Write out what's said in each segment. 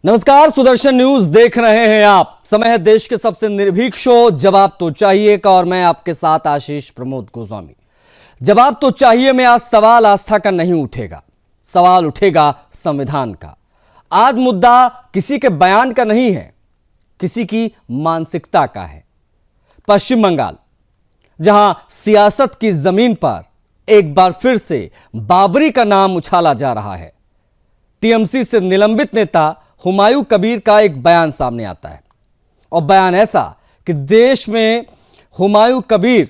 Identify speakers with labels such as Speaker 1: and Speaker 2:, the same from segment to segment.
Speaker 1: नमस्कार, सुदर्शन न्यूज देख रहे हैं आप। समय है देश के सबसे निर्भीक शो जवाब तो चाहिए का और मैं आपके साथ आशीष प्रमोद गोस्वामी। जवाब तो चाहिए में आज सवाल आस्था का नहीं उठेगा, सवाल उठेगा संविधान का। आज मुद्दा किसी के बयान का नहीं है, किसी की मानसिकता का है। पश्चिम बंगाल, जहां सियासत की जमीन पर एक बार फिर से बाबरी का नाम उछाला जा रहा है। टीएमसी से निलंबित नेता हुमायूं कबीर का एक बयान सामने आता है और बयान ऐसा कि देश में हुमायूं कबीर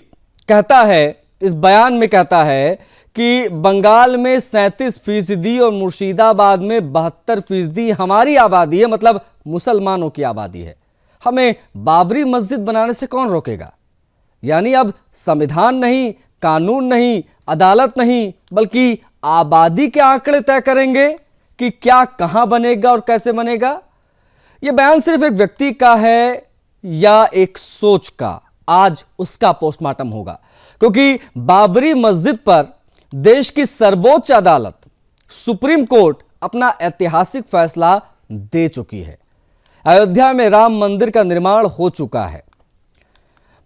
Speaker 1: कहता है, इस बयान में कहता है कि बंगाल में 37% और मुर्शिदाबाद में 72% हमारी आबादी है, मतलब मुसलमानों की आबादी है। हमें बाबरी मस्जिद बनाने से कौन रोकेगा? यानी अब संविधान नहीं, कानून नहीं, अदालत नहीं, बल्कि आबादी के आंकड़े तय करेंगे कि क्या कहां बनेगा और कैसे बनेगा। यह बयान सिर्फ एक व्यक्ति का है या एक सोच का? आज उसका पोस्टमार्टम होगा, क्योंकि बाबरी मस्जिद पर देश की सर्वोच्च अदालत सुप्रीम कोर्ट अपना ऐतिहासिक फैसला दे चुकी है। अयोध्या में राम मंदिर का निर्माण हो चुका है।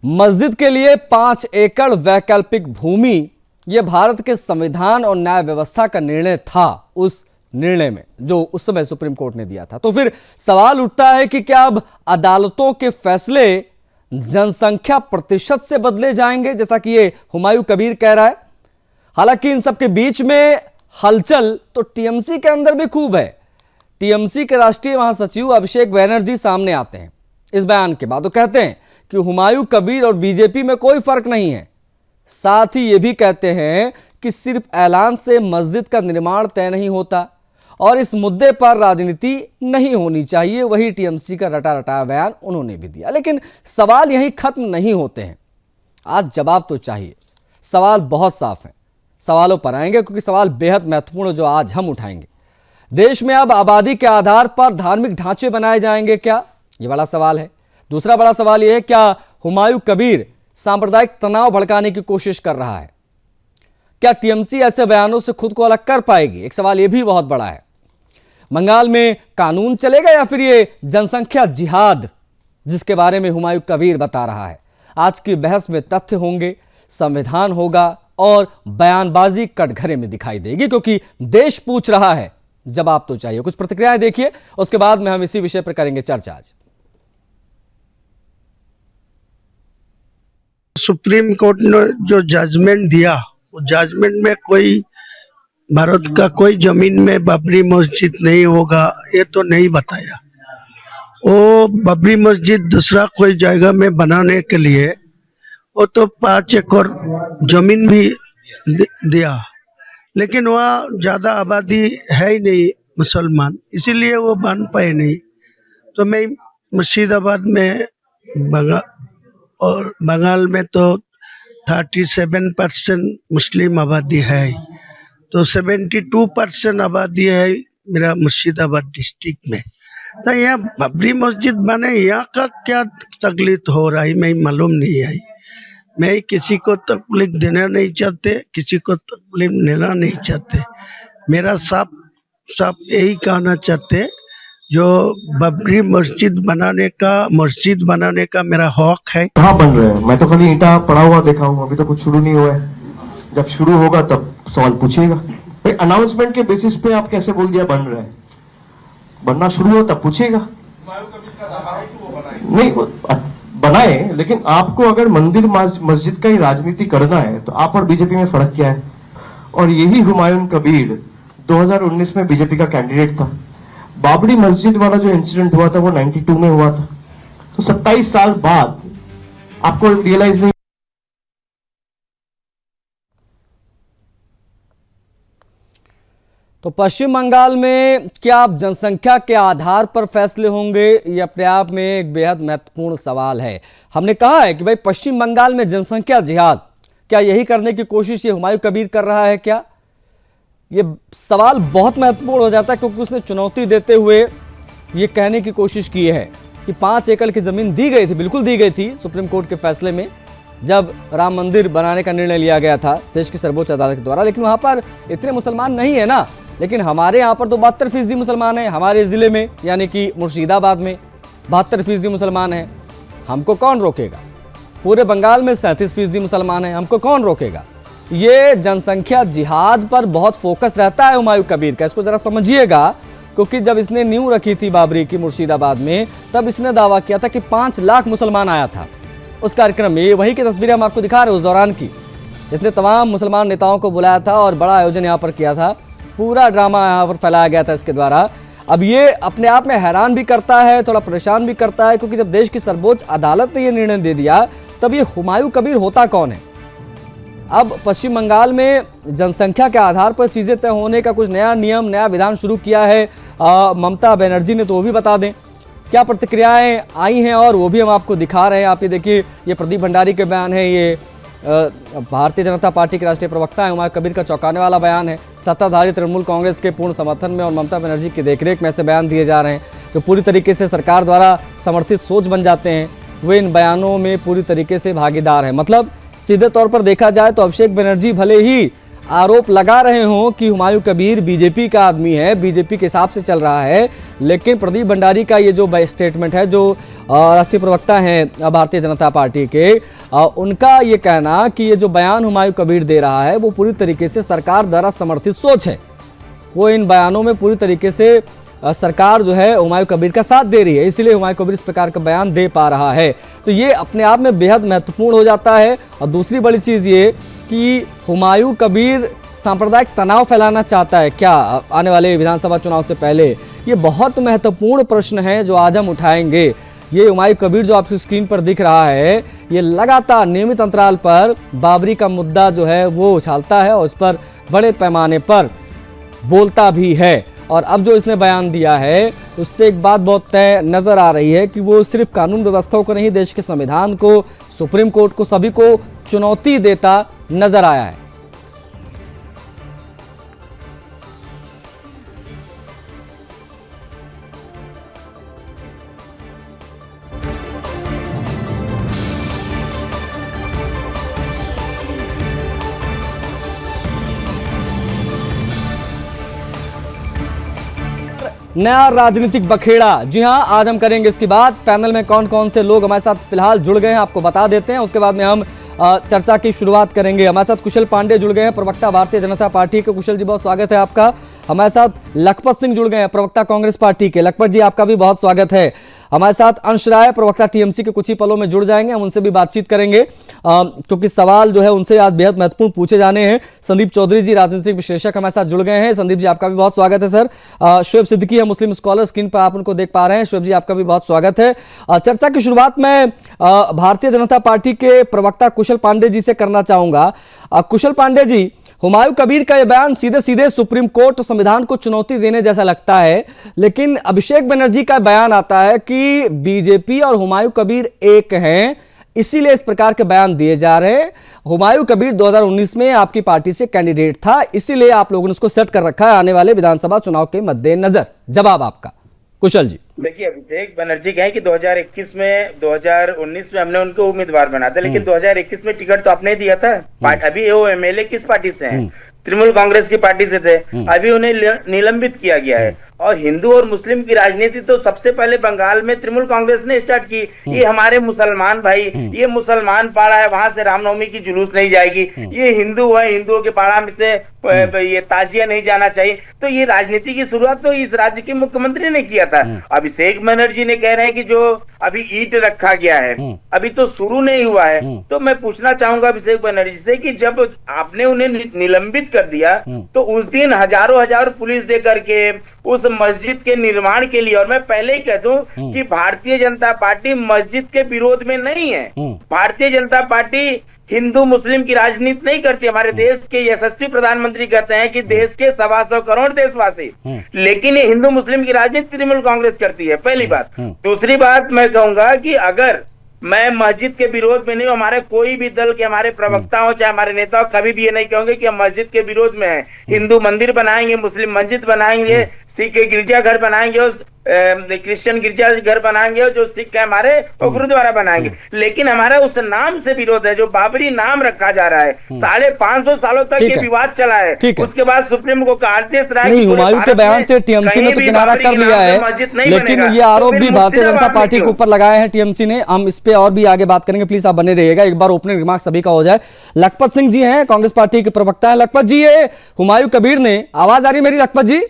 Speaker 1: मस्जिद के लिए 5 एकड़ वैकल्पिक भूमि, यह भारत के संविधान और न्याय व्यवस्था का निर्णय था, उस निर्णय में जो उस समय सुप्रीम कोर्ट ने दिया था। तो फिर सवाल उठता है कि क्या अब अदालतों के फैसले जनसंख्या प्रतिशत से बदले जाएंगे, जैसा कि ये हुमायूं कबीर कह रहा है। हालांकि इन सबके बीच में हलचल तो टीएमसी के अंदर भी खूब है। टीएमसी के राष्ट्रीय महासचिव अभिषेक बैनर्जी सामने आते हैं इस बयान के बाद। वो कहते हैं कि हुमायूं कबीर और बीजेपी में कोई फर्क नहीं है। साथ ही ये भी कहते हैं कि सिर्फ ऐलान से मस्जिद का निर्माण तय नहीं होता और इस मुद्दे पर राजनीति नहीं होनी चाहिए। वही टीएमसी का रटा रटाया बयान उन्होंने भी दिया। लेकिन सवाल यहीं खत्म नहीं होते हैं। आज जवाब तो चाहिए। सवाल बहुत साफ है, सवालों पर आएंगे क्योंकि सवाल बेहद महत्वपूर्ण जो आज हम उठाएंगे। देश में अब आबादी के आधार पर धार्मिक ढांचे बनाए जाएंगे क्या? ये बड़ा सवाल है। दूसरा बड़ा सवाल यह है, क्या हुमायूं कबीर सांप्रदायिक तनाव भड़काने की कोशिश कर रहा है? क्या टीएमसी ऐसे बयानों से खुद को अलग कर पाएगी? एक सवाल यह भी बहुत बड़ा है। बंगाल में कानून चलेगा या फिर ये जनसंख्या जिहाद जिसके बारे में हुमायूं कबीर बता रहा है? आज की बहस में तथ्य होंगे, संविधान होगा और बयानबाजी कटघरे में दिखाई देगी, क्योंकि देश पूछ रहा है, जवाब तो चाहिए। कुछ प्रतिक्रियाएं देखिए, उसके बाद में हम इसी विषय पर करेंगे चर्चा। आज
Speaker 2: सुप्रीम कोर्ट ने जो जजमेंट दिया, वो जजमेंट में कोई भारत का कोई जमीन में बाबरी मस्जिद नहीं होगा ये तो नहीं बताया। वो बाबरी मस्जिद दूसरा कोई जगह में बनाने के लिए वो तो 5 एकड़ जमीन भी दिया, लेकिन वहाँ ज्यादा आबादी है ही नहीं मुसलमान, इसीलिए वो बन पाए नहीं। तो मैं मुर्शिदाबाद में बंगाल में तो 37% मुस्लिम आबादी है, तो 72% आबादी है मेरा मुर्शिदाबाद डिस्ट्रिक्ट में। तो यहाँ बाबरी मस्जिद बने, यहाँ का क्या तकलीफ हो रहा है मैं मालूम नहीं है। मैं किसी को तकलीफ देना नहीं चाहते, किसी को तकलीफ लेना नहीं चाहते। मेरा साफ यही कहना चाहते, जो बाबरी मस्जिद बनाने का मेरा हक है।
Speaker 3: कहाँ बन रहे हैं? मैं तो खाली ईंटा पड़ा हुआ देखा हूँ, अभी तो कुछ शुरू नहीं हुआ है। जब शुरू होगा तब सवाल पूछिएगा। भाई अनाउंसमेंट के बेसिस पे आप कैसे बोल दिया बन रहे हैं? बनना शुरू हो तब पूछिएगा। नहीं बनाए, लेकिन आपको अगर मंदिर मस्जिद का ही राजनीति करना है तो आप और बीजेपी में फर्क क्या है? और यही हुमायूं कबीर 2019 में बीजेपी का कैंडिडेट था। बाबरी मस्जिद वाला जो इंसिडेंट हुआ था वो 92 में हुआ था। तो 27 साल बाद आपको रियलाइज नहीं।
Speaker 1: तो पश्चिम बंगाल में क्या अब जनसंख्या के आधार पर फैसले होंगे? ये अपने आप में एक बेहद महत्वपूर्ण सवाल है। हमने कहा है कि भाई पश्चिम बंगाल में जनसंख्या जिहाद, क्या यही करने की कोशिश ये हुमायूं कबीर कर रहा है क्या? ये सवाल बहुत महत्वपूर्ण हो जाता है, क्योंकि उसने चुनौती देते हुए ये कहने की कोशिश की है कि 5 एकड़ की जमीन दी गई थी, बिल्कुल दी गई थी सुप्रीम कोर्ट के फैसले में, जब राम मंदिर बनाने का निर्णय लिया गया था देश की सर्वोच्च अदालत के द्वारा। लेकिन वहां पर इतने मुसलमान नहीं है ना, लेकिन हमारे यहाँ पर तो 72% मुसलमान हैं, हमारे ज़िले में यानी कि मुर्शिदाबाद में 72% मुसलमान हैं, हमको कौन रोकेगा? पूरे बंगाल में 37% मुसलमान हैं, हमको कौन रोकेगा? ये जनसंख्या जिहाद पर बहुत फोकस रहता है हुमायूं कबीर का, इसको ज़रा समझिएगा। क्योंकि जब इसने नींव रखी थी बाबरी की मुर्शिदाबाद में, तब इसने दावा किया था कि 5 लाख मुसलमान आया था उस कार्यक्रम में। ये वही की तस्वीरें हम आपको दिखा रहे हैं उस दौरान की। इसने तमाम मुसलमान नेताओं को बुलाया था और बड़ा आयोजन यहाँ पर किया था, पूरा ड्रामा यहाँ पर फैलाया गया था इसके द्वारा। अब ये अपने आप में हैरान भी करता है, थोड़ा परेशान भी करता है, क्योंकि जब देश की सर्वोच्च अदालत ने ये निर्णय दे दिया तब ये हुमायूं कबीर होता कौन है? अब पश्चिम बंगाल में जनसंख्या के आधार पर चीज़ें तय होने का कुछ नया नियम, नया विधान शुरू किया है ममता बनर्जी ने, तो वो भी बता दें क्या प्रतिक्रियाएं आई हैं, और वो भी हम आपको दिखा रहे हैं। आप ये देखिए, ये प्रदीप भंडारी के बयान है, ये भारतीय जनता पार्टी के राष्ट्रीय प्रवक्ता है हुमायूं कबीर का चौंकाने वाला बयान है। सत्ताधारी तृणमूल कांग्रेस के पूर्ण समर्थन में और ममता बनर्जी की देखरेख में ऐसे बयान दिए जा रहे हैं जो पूरी तरीके से सरकार द्वारा समर्थित सोच बन जाते हैं। वे इन बयानों में पूरी तरीके से भागीदार हैं। मतलब सीधे तौर पर देखा जाए तो अभिषेक बनर्जी भले ही आरोप लगा रहे हों कि हुमायूं कबीर बीजेपी का आदमी है, बीजेपी के हिसाब से चल रहा है, लेकिन प्रदीप भंडारी का ये जो स्टेटमेंट है, जो राष्ट्रीय प्रवक्ता हैं भारतीय जनता पार्टी के, उनका ये कहना कि ये जो बयान हुमायूं कबीर दे रहा है वो पूरी तरीके से सरकार द्वारा समर्थित सोच है। वो इन बयानों में पूरी तरीके से सरकार जो है हुमायूं कबीर का साथ दे रही है, इसीलिए हुमायूं कबीर इस प्रकार का बयान दे पा रहा है। तो ये अपने आप में बेहद महत्वपूर्ण हो जाता है। और दूसरी बड़ी चीज़ ये कि हुमायूं कबीर सांप्रदायिक तनाव फैलाना चाहता है क्या आने वाले विधानसभा चुनाव से पहले? ये बहुत महत्वपूर्ण प्रश्न है जो आज हम उठाएंगे। ये हुमायूं कबीर जो आपकी स्क्रीन पर दिख रहा है, ये लगातार नियमित अंतराल पर बाबरी का मुद्दा जो है वो उछालता है और उस पर बड़े पैमाने पर बोलता भी है। और अब जो इसने बयान दिया है उससे एक बात बहुत तय नजर आ रही है कि वो सिर्फ कानून व्यवस्था को नहीं, देश के संविधान को, सुप्रीम कोर्ट को, सभी को चुनौती देता नजर आया है। नया राजनीतिक बखेड़ा, जी हां, आज हम करेंगे इसकी बात। पैनल में कौन कौन से लोग हमारे साथ फिलहाल जुड़ गए हैं आपको बता देते हैं, उसके बाद में हम चर्चा की शुरुआत करेंगे। हमारे साथ कुशल पांडे जुड़ गए हैं, प्रवक्ता भारतीय जनता पार्टी के। कुशल जी बहुत स्वागत है आपका। हमारे साथ लखपत सिंह जुड़ गए हैं, प्रवक्ता कांग्रेस पार्टी के। लखपत जी आपका भी बहुत स्वागत है। हमारे साथ अंश राय, प्रवक्ता टीएमसी के, कुछ ही पलों में जुड़ जाएंगे, हम उनसे भी बातचीत करेंगे क्योंकि सवाल जो है उनसे आज बेहद महत्वपूर्ण पूछे जाने हैं। संदीप चौधरी जी राजनीतिक विश्लेषक हमारे साथ जुड़ गए हैं। संदीप जी आपका भी बहुत स्वागत है सर। शोएब सिद्दीकी है, मुस्लिम स्कॉलर, स्क्रीन पर आप उनको देख पा रहे हैं। शोएब जी आपका भी बहुत स्वागत है। चर्चा की शुरुआत में भारतीय जनता पार्टी के प्रवक्ता कुशल पांडे जी से करना चाहूंगा। कुशल पांडे जी, हुमायूं कबीर का यह बयान सीधे सीधे सुप्रीम कोर्ट और संविधान को चुनौती देने जैसा लगता है, लेकिन अभिषेक बनर्जी का बयान आता है कि बीजेपी और हुमायूं कबीर एक हैं, इसीलिए इस प्रकार के बयान दिए जा रहे हैं। हुमायूं कबीर 2019 में आपकी पार्टी से कैंडिडेट था, इसीलिए आप लोगों ने उसको सेट कर रखा है आने वाले विधानसभा चुनाव के मद्देनजर। जवाब आपका कुशल जी।
Speaker 4: देखिए, अभिषेक बनर्जी कहें कि 2019 में हमने उनको उम्मीदवार बना था, लेकिन 2021 में टिकट तो आपने दिया था। अभी वो एमएलए किस पार्टी से हैं? तृणमूल कांग्रेस की पार्टी से थे, अभी उन्हें निलंबित किया गया है। और हिंदू और मुस्लिम की राजनीति तो सबसे पहले बंगाल में तृणमूल कांग्रेस ने स्टार्ट की। ये हमारे मुसलमान भाई, ये मुसलमान पाड़ा है, वहां से रामनवमी की जुलूस नहीं जाएगी। ये हिंदू है, हिंदुओं के पाड़ा में से ये ताजिया नहीं जाना चाहिए। तो ये राजनीति की शुरुआत तो इस राज्य के मुख्यमंत्री ने किया था। अभिषेक बनर्जी ने कह रहे हैं कि जो अभी ईंट रखा गया है अभी तो शुरू नहीं हुआ है। तो मैं पूछना चाहूंगा अभिषेक बनर्जी से कि जब आपने उन्हें निलंबित कर दिया तो उस दिन हजारों पुलिस दे करके उस मस्जिद के निर्माण के लिए, और मैं पहले ही कह दूं कि भारतीय जनता पार्टी मस्जिद के विरोध में नहीं है। भारतीय जनता पार्टी हिंदू मुस्लिम की राजनीति नहीं करती। हमारे देश के यशस्वी प्रधानमंत्री कहते हैं कि देश के 125 करोड़ देशवासी, लेकिन ये हिंदू मुस्लिम की राजनीति तृणमूल कांग्रेस करती है, पहली बात। दूसरी बात मैं कहूंगा कि अगर मैं मस्जिद के विरोध में नहीं हूं, हमारे कोई भी दल के हमारे प्रवक्ता हो चाहे हमारे नेता हो, कभी भी ये नहीं कहोगे कि हम मस्जिद के विरोध में हैं। हिंदू मंदिर बनाएंगे, मुस्लिम मस्जिद बनाएंगे, सिख के गिरजाघर बनाएंगे और क्रिश्चियन गिरजा घर बनाएंगे और जो सिख है हमारे वो गुरुद्वारा बनाएंगे, लेकिन हमारा उस नाम से विरोध है जो बाबरी नाम रखा जा रहा है। 550 सालों तक ये विवाद चला है। उसके बाद सुप्रीम कोर्ट का आदेश रहा है।
Speaker 1: हुमायूं के बयान से टीएमसी ने तो किनारा कर लिया है, लेकिन ये आरोप भी भारतीय जनता पार्टी के ऊपर लगाए हैं टीएमसी ने। हम इस पे और भी आगे बात करेंगे, प्लीज आप बने रहिएगा। एक बार ओपनिंग रिमार्क सभी का हो जाए। लखपत सिंह जी हैं, कांग्रेस पार्टी के प्रवक्ता हैं। लखपत जी, ये हुमायूं कबीर ने, आवाज आ रही मेरी लखपत जी?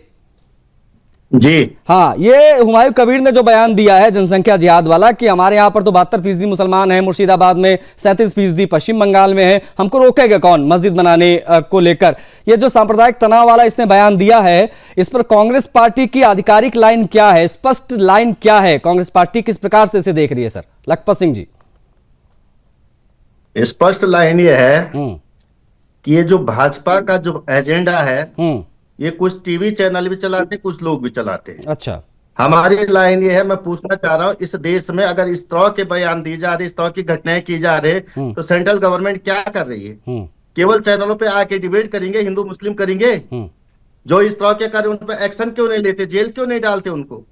Speaker 5: जी
Speaker 1: हाँ, ये हुमायूं कबीर ने जो बयान दिया है जनसंख्या जिहाद वाला कि हमारे यहाँ पर तो 72% मुसलमान हैं, मुर्शिदाबाद में 37%, पश्चिम बंगाल में है, हमको रोकेगा कौन मस्जिद बनाने को लेकर। ये जो सांप्रदायिक तनाव वाला इसने बयान दिया है, इस पर कांग्रेस पार्टी की आधिकारिक लाइन क्या है, स्पष्ट लाइन क्या है? कांग्रेस पार्टी किस प्रकार से इसे देख रही है सर? लखपत सिंह जी।
Speaker 5: स्पष्ट लाइन ये है कि ये जो भाजपा का जो एजेंडा है ये कुछ टीवी चैनल भी चलाते हैं, कुछ लोग भी चलाते हैं।
Speaker 1: अच्छा,
Speaker 5: हमारी लाइन ये है, मैं पूछना चाह रहा हूँ, इस देश में अगर इस तरह के बयान दी जा रहे, इस तरह की घटनाएं की जा रहे, तो सेंट्रल गवर्नमेंट क्या कर रही है? केवल चैनलों पे आके डिबेट करेंगे, हिंदू मुस्लिम करेंगे। जो इस तरह के कर उन पर एक्शन क्यों नहीं लेते? जेल क्यों नहीं डालते उनको?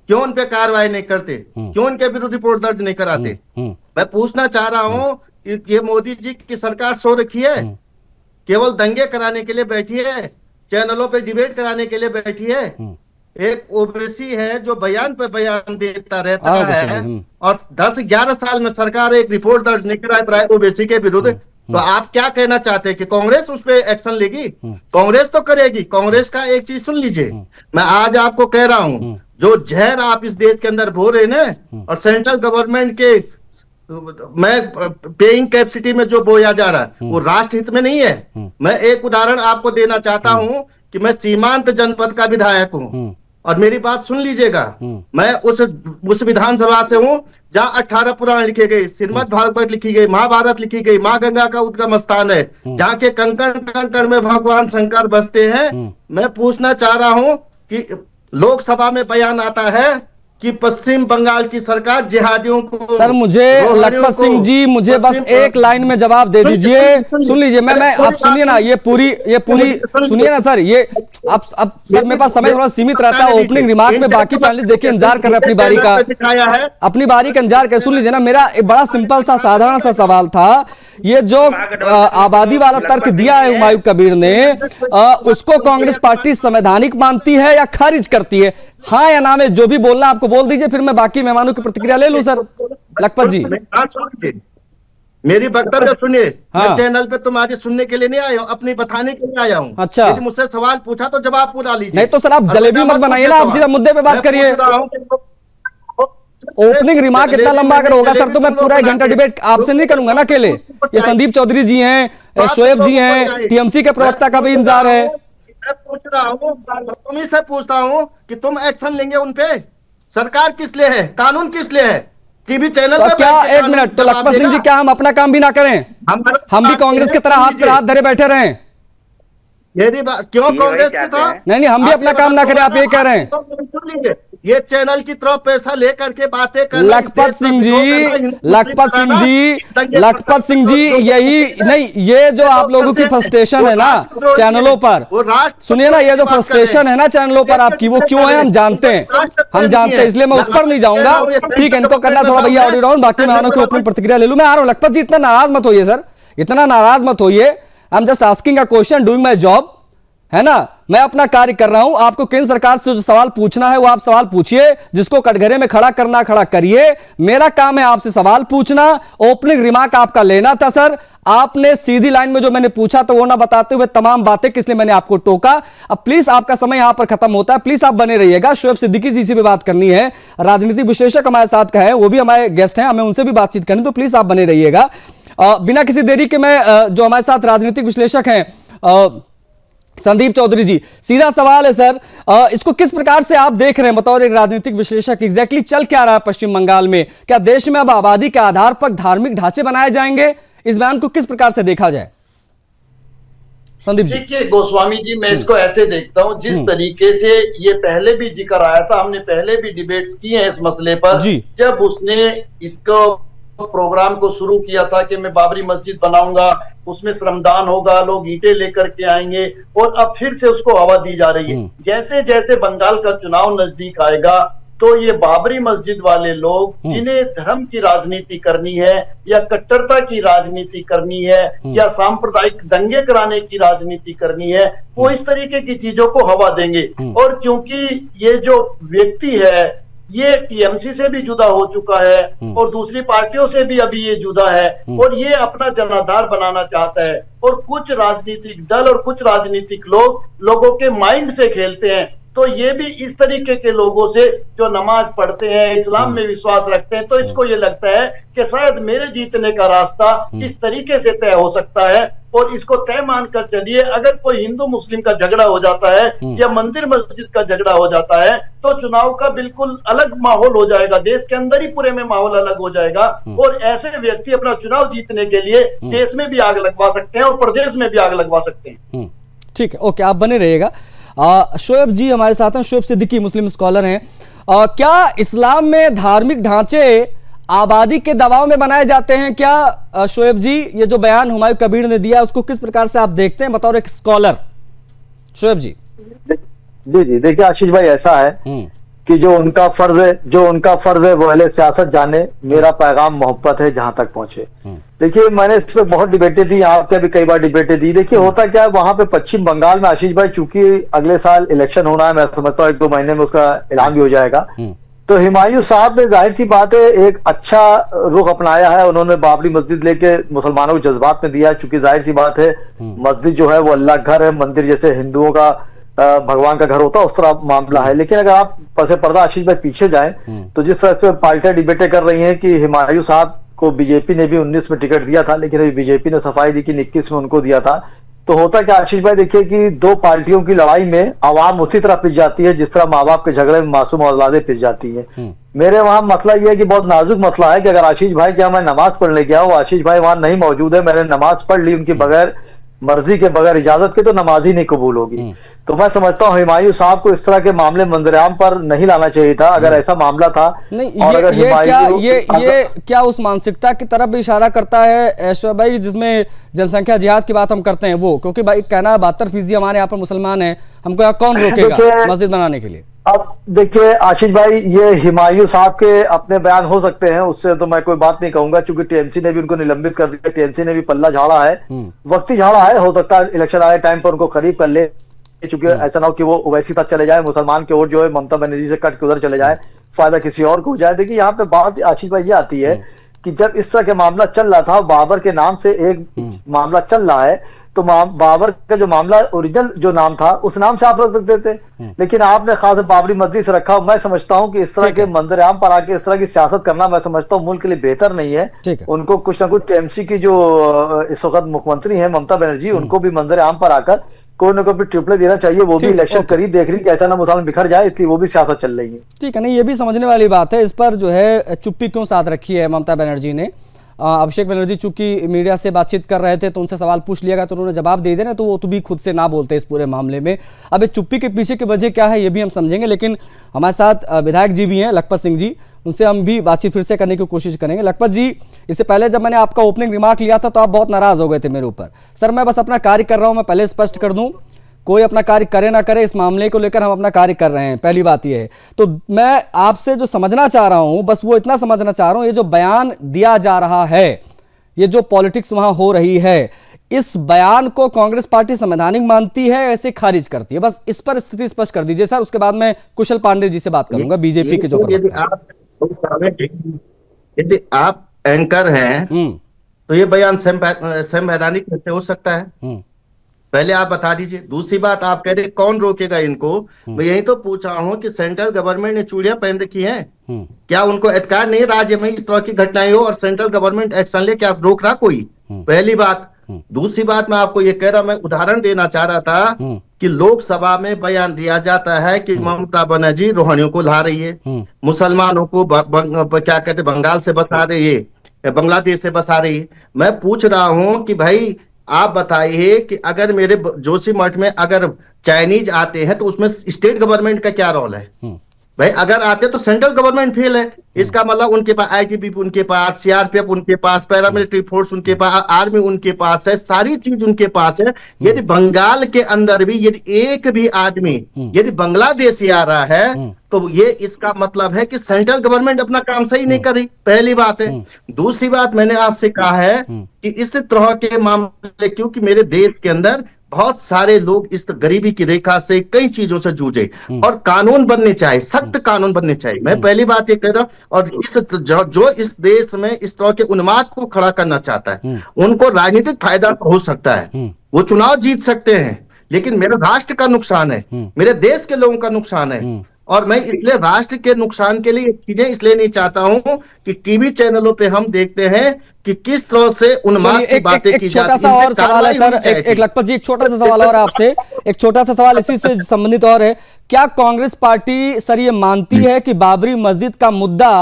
Speaker 5: क्यों उन पे कार्रवाई नहीं करते? क्यों उनके विरुद्ध रिपोर्ट दर्ज नहीं कराते? मैं पूछना चाह रहा हूँ, ये मोदी जी की सरकार सो रखी है, केवल दंगे कराने के लिए बैठी है, चैनलों पे डिबेट कराने के लिए बैठी है। एक ओबीसी है जो बयान पे बयान देता रहता है और 10-11 साल में सरकार एक रिपोर्ट दर्ज नहीं कराए ओबीसी के विरुद्ध। तो आप क्या कहना चाहते हैं कि कांग्रेस उस पर एक्शन लेगी? कांग्रेस तो करेगी। कांग्रेस का एक चीज सुन लीजिए, मैं आज आपको कह रहा हूं, जो जहर आप इस देश के अंदर बो रहे ना, और सेंट्रल गवर्नमेंट के मैं पेइंग कैपेसिटी में जो बोया जा रहा है वो राष्ट्र हित में नहीं है। मैं एक उदाहरण आपको देना चाहता हूं कि मैं सीमांत जनपद का विधायक हूं और मेरी बात सुन लीजिएगा। मैं उस विधानसभा से हूं जहां 18 पुराण लिखे गए, श्रीमद् भागवत लिखी गई, महाभारत लिखी गई, माँ गंगा का उद्गम स्थान है, जहाँ के कंकण कंकण में भगवान शंकर बसते हैं। मैं पूछना चाह रहा हूं कि लोकसभा में बयान आता है कि पश्चिम बंगाल की सरकार जिहादियों को।
Speaker 1: सर मुझे लखपत सिंह जी, मुझे बस एक लाइन में जवाब दे दीजिए। सुन लीजिए, मैं आप सुनिए ना, ये पूरी सुनिए ना सर। ये अब सर मेरे पास समय थोड़ा सीमित रहता है ओपनिंग रिमार्क में, बाकी पैनलिस्ट देखिए इंतजार कर रहे हैं अपनी बारी का, अपनी बारी का इंतजार कर। सुन लीजिए ना, मेरा एक बड़ा सिंपल सा साधारण सा सवाल था। ये जो आबादी वाला तर्क दिया है हुमायूं कबीर ने, उसको कांग्रेस पार्टी संवैधानिक मानती है या खारिज करती है? हाँ या ना में जो भी बोलना आपको बोल दीजिए, फिर मैं बाकी मेहमानों की प्रतिक्रिया ले लूं। सर लखपत जी,
Speaker 5: मेरी वक्तव्य सुनिए। मैं चैनल पे तुम्हारे सुनने के लिए नहीं आया हूँ, अपनी बताने के लिए आया हूँ।
Speaker 1: अच्छा,
Speaker 5: यदि मुझसे सवाल पूछा तो जवाब पूरा लीजिए।
Speaker 1: नहीं तो सर आप जलेबी मत बनाइए ना, आप सीधा मुद्दे पे बात करिए। ओपनिंग रिमार्क इतना लंबा अगर होगा सर तो मैं पूरा 1 घंटा डिबेट आपसे नहीं करूंगा ना अकेले। ये संदीप चौधरी जी हैं, शोएब जी हैं, टीएमसी के प्रवक्ता का भी इंतजार है।
Speaker 5: मैं पूछ रहा हूँ, तुम्ही से पूछता हूँ कि तुम एक्शन लेंगे उन पे? सरकार किस लिए है? कानून किस लिए है? टीवी चैनल
Speaker 1: तो क्या एक मिनट, तो लखपत सिंह जी क्या हम अपना काम भी ना करें? हम भी कांग्रेस की तरह हाथ पर हाथ धरे बैठे रहें?
Speaker 5: मेरी बात क्यों कांग्रेस की तरह?
Speaker 1: नहीं, हम भी अपना काम ना करें, आप ये कह रहे हैं?
Speaker 5: ये चैनल की तरफ पैसा लेकर के बातें कर
Speaker 1: लखपत सिंह जी, यही नहीं, ये जो आप लोगों की फ्रस्ट्रेशन है ना चैनलों पर, सुनिए ना, ये जो फ्रस्ट्रेशन है ना चैनलों पर आपकी, वो क्यों है हम जानते हैं, इसलिए मैं उस पर नहीं जाऊंगा। ठीक है, इनको करना थोड़ा भैया ऑडियो राउंड, बाकी मैं उनकी ओपनिंग प्रतिक्रिया ले लूं। मैं आ रहा हूं। लखपत जी इतना नाराज मत होइए सर, इतना नाराज मत होइए। I am just asking a question, doing my job, है ना, मैं अपना कार्य कर रहा हूं। आपको केंद्र सरकार से जो सवाल पूछना है वो आप सवाल पूछिए, जिसको कटघरे में खड़ा करना खड़ा करिए। मेरा काम है आपसे सवाल पूछना, ओपनिंग रिमार्क आपका लेना था सर। आपने सीधी लाइन में जो मैंने पूछा तो वो ना बताते हुए तमाम बातें, किस लिए मैंने आपको टोका। अब प्लीज आपका समय यहां पर खत्म होता है, प्लीज आप बने रहिएगा। शोएब सिद्दीकी जी से भी बात करनी है, राजनीतिक विश्लेषक हमारे साथ का है, वो भी हमारे गेस्ट हैं, हमें उनसे भी बातचीत करनी, तो प्लीज आप बने रहिएगा। बिना किसी देरी के मैं जो हमारे साथ राजनीतिक विश्लेषक हैं संदीप चौधरी जी, सीधा सवाल है सर, इसको किस प्रकार से आप देख रहे हैं बतौर एक राजनीतिक विश्लेषक? एग्जैक्टली चल क्या रहा है पश्चिम बंगाल में? क्या देश में अब आबादी के आधार पर धार्मिक ढांचे बनाए जाएंगे? इस बयान को किस प्रकार से देखा जाए संदीप जी?
Speaker 6: देखिए गोस्वामी जी, मैं इसको ऐसे देखता हूं, जिस तरीके से ये पहले भी जिक्र आया था, हमने पहले भी डिबेट्स किए हैं इस मसले पर। जब उसने इसको प्रोग्राम को शुरू किया था कि मैं बाबरी मस्जिद बनाऊंगा, उसमें श्रमदान होगा, लोग ईंटें लेकर के आएंगे, और अब फिर से उसको हवा दी जा रही है। जैसे जैसे बंगाल का चुनाव नजदीक आएगा, तो ये बाबरी मस्जिद वाले लोग जिन्हें धर्म की राजनीति करनी है या कट्टरता की राजनीति करनी है या सांप्रदायिक दंगे कराने की राजनीति करनी है, वो इस तरीके की चीजों को हवा देंगे। और क्योंकि ये जो व्यक्ति है ये टीएमसी से भी जुदा हो चुका है और दूसरी पार्टियों से भी अभी ये जुदा है और ये अपना जनाधार बनाना चाहता है, और कुछ राजनीतिक दल और कुछ राजनीतिक लोग लोगों के माइंड से खेलते हैं। तो ये भी इस तरीके के लोगों से जो नमाज पढ़ते हैं, इस्लाम में विश्वास रखते हैं, तो इसको ये लगता है कि शायद मेरे जीतने का रास्ता इस तरीके से तय हो सकता है। और इसको तय मानकर चलिए, अगर कोई हिंदू मुस्लिम का झगड़ा हो जाता है या मंदिर मस्जिद का झगड़ा हो जाता है तो चुनाव का बिल्कुल अलग माहौल हो जाएगा, देश के अंदर ही पूरे में माहौल अलग हो जाएगा। और ऐसे व्यक्ति अपना चुनाव जीतने के लिए देश में भी आग लगवा सकते हैं और प्रदेश में भी आग लगवा सकते हैं।
Speaker 1: ठीक है, ओके, आप बने रहिएगा। शोएब जी हमारे साथ हैं, शोएब सिद्दीकी मुस्लिम स्कॉलर हैं। क्या इस्लाम में धार्मिक ढांचे आबादी के दबाव में बनाए जाते हैं क्या? शोएब जी, ये जो बयान हुमायूं कबीर ने दिया उसको किस प्रकार से आप देखते हैं बतौर एक स्कॉलर? शोएब जी।
Speaker 7: जी, देखिए आशीष भाई, ऐसा है कि जो उनका फर्ज है वो अहले सियासत जाने, मेरा पैगाम मोहब्बत है जहां तक पहुंचे। देखिए, मैंने इस पे बहुत डिबेटें दी, यहाँ पे भी कई बार डिबेटें दी। देखिए, होता क्या है वहां पे पश्चिम बंगाल में आशीष भाई, चूंकि अगले साल इलेक्शन होना है, मैं समझता हूँ 1-2 महीने में उसका ऐलान भी हो जाएगा, तो हुमायूं साहब ने जाहिर सी बात है एक अच्छा रुख अपनाया है। उन्होंने बाबरी मस्जिद लेके मुसलमानों को जज्बात में दिया, चूंकि जाहिर सी बात है मस्जिद जो है वो अल्लाह का घर है, मंदिर जैसे हिंदुओं का भगवान का घर होता है उस तरह मामला है। लेकिन अगर आप पसे पर्दा आशीष भाई पीछे जाएं तो जिस तरह से पार्टियां डिबेटें कर रही हैं कि हुमायूं साहब को बीजेपी ने भी 19 में टिकट दिया था, लेकिन अभी बीजेपी ने सफाई दी कि 21 में उनको दिया था, तो होता क्या आशीष भाई, देखिए कि दो पार्टियों की लड़ाई में आवाम उसी तरह पिस जाती है जिस तरह माँ बाप के झगड़े में मासूम औलादें पिस जाती है। मेरे वहां मसला यह है कि बहुत नाजुक मसला है कि अगर आशीष भाई क्या मैं नमाज पढ़ने गया हूँ, आशीष भाई वहां नहीं मौजूद है, मैंने नमाज पढ़ ली उनकी बगैर मर्जी के, बगैर इजाजत के, तो नमाज ही नहीं कबूल होगी। तो मैं समझता हूँ हुमायूं साहब को इस तरह के मामले मंजरेआम पर नहीं लाना चाहिए था अगर ऐसा मामला था।
Speaker 1: नहीं, और अगर ये क्या उस मानसिकता की तरफ भी इशारा करता है शोएब भाई जिसमें जनसंख्या जिहाद की बात हम करते हैं वो? क्योंकि भाई कहना 72% हमारे यहाँ पर मुसलमान हैं, हमको यहाँ कौन रोकेगा मस्जिद बनाने के लिए?
Speaker 7: अब देखिए आशीष भाई, ये हुमायूं साहब के अपने बयान हो सकते हैं, उससे तो मैं कोई बात नहीं कहूंगा, क्योंकि टीएमसी ने भी उनको निलंबित कर दिया, टीएमसी ने भी पल्ला झाड़ा है, वक्ती झाड़ा है, हो सकता है इलेक्शन आए टाइम पर उनको करीब कर ले, चूंकि ऐसा ना हो कि वो ओवैसी तक चले जाए, मुसलमान के वोट जो है ममता बनर्जी से कट के उधर चले जाए, फायदा किसी और को हो जाए। देखिए यहाँ पे बात आशीष भाई ये आती है कि जब इस तरह के मामला चल रहा था, बाबर के नाम से एक मामला चल रहा है, तो बाबर का जो मामला ओरिजिनल जो नाम था उस नाम से आप रख सकते थे, लेकिन आपने खास बाबरी मस्जिद से रखा। मैं समझता हूं कि इस तरह के मंजर-ए-आम पर आके इस तरह की सियासत करना मैं समझता हूं मुल्क के लिए बेहतर नहीं है। उनको कुछ ना कुछ टीएमसी की जो इस वक्त मुख्यमंत्री हैं ममता बनर्जी, उनको भी मंजर-ए-आम पर आकर कोई ना कोई ट्रिपले देना चाहिए। वो भी इलेक्शन करीब देख रही है कि ऐसा ना मुसलमान बिखर जाए, इसलिए वो भी सियासत चल रही है।
Speaker 1: ठीक है, नहीं ये भी समझने वाली बात है। इस पर जो है चुप्पी क्यों साथ रखी है ममता बनर्जी ने? अभिषेक बनर्जी चूंकि मीडिया से बातचीत कर रहे थे तो उनसे सवाल पूछ लिया गया तो उन्होंने जवाब दे देना, तो वो तो भी खुद से ना बोलते इस पूरे मामले में। अब इस चुप्पी के पीछे की वजह क्या है ये भी हम समझेंगे, लेकिन हमारे साथ विधायक जी भी हैं, लखपत सिंह जी, उनसे हम भी बातचीत फिर से करने की कोशिश करेंगे। लखपत जी, इससे पहले जब मैंने आपका ओपनिंग रिमार्क लिया था तो आप बहुत नाराज हो गए थे मेरे ऊपर। सर मैं बस अपना कार्य कर रहा हूँ, मैं पहले स्पष्ट कर दूँ, कोई अपना कार्य करे ना करे, इस मामले को लेकर हम अपना कार्य कर रहे हैं, पहली बात यह है। तो मैं आपसे जो समझना चाह रहा हूं, बस वो इतना समझना चाह रहा हूं, ये जो बयान दिया जा रहा है, ये जो पॉलिटिक्स वहां हो रही है, इस बयान को कांग्रेस पार्टी संवैधानिक मानती है, ऐसे खारिज करती है? बस इस पर स्थिति स्पष्ट कर दीजिए सर, उसके बाद मैं कुशल पांडे जी से बात करूंगा, बीजेपी के जो
Speaker 5: यदि आप एंकर हैं तो ये बयान संवैधानिक कैसे हो सकता है? पहले आप बता दीजिए। दूसरी बात, आप कह रहे कौन रोकेगा इनको, मैं यही तो पूछ रहा हूँ कि सेंट्रल गवर्नमेंट ने चूड़ियां पहन रखी हैं, क्या उनको अधिकार नहीं राज्य में इस तरह की घटनाएं हो और सेंट्रल गवर्नमेंट एक्शन ले, क्या रोक रहा कोई? पहली बात। दूसरी बात, मैं आपको ये कह रहा, मैं उदाहरण देना चाह रहा था कि लोकसभा में बयान दिया जाता है कि ममता बनर्जी रोहिणियों को ला रही है, मुसलमानों को क्या कहते बंगाल से बसा रही है, बांग्लादेश से बसा रही है। मैं पूछ रहा हूं कि भाई आप बताइए कि अगर मेरे जोशीमठ में अगर चाइनीज आते हैं तो उसमें स्टेट गवर्नमेंट का क्या रोल है? भाई अगर आते तो सेंट्रल गवर्नमेंट फेल है, इसका मतलब उनके पास आईटीबीपी उनके पास, सीआरपीएफ उनके पास, पैरामिलिट्री फोर्स उनके पास, आर्मी उनके पास है, सारी चीज उनके पास है। यदि बंगाल के अंदर भी यदि एक भी आदमी यदि बांग्लादेश से आ रहा है तो ये इसका मतलब है कि सेंट्रल गवर्नमेंट अपना काम सही नहीं कर रही, पहली बात है। दूसरी बात मैंने आपसे कहा है कि इस तरह के मामले, क्योंकि मेरे देश के अंदर बहुत सारे लोग इस गरीबी की रेखा से कई चीजों से जूझे और कानून बनने चाहिए, सख्त कानून बनने चाहिए। मैं पहली बात ये कह रहा हूं। और जो इस देश में इस तरह के उन्माद को खड़ा करना चाहता है उनको राजनीतिक फायदा हो सकता है, वो चुनाव जीत सकते हैं, लेकिन मेरे राष्ट्र का नुकसान है, मेरे देश के लोगों का नुकसान है। और मैं इसलिए राष्ट्र के नुकसान के लिए चीजें इसलिए नहीं चाहता हूं कि टीवी चैनलों पे हम देखते हैं कि किस तरह से उन्माद की बातें की जाती हैं।
Speaker 1: छोटा सा और सवाल है सर, एक लखपत जी, एक छोटा सा सवाल और आपसे, एक छोटा सा सवाल इसी से संबंधित और है, क्या कांग्रेस पार्टी सर ये मानती है कि बाबरी मस्जिद का मुद्दा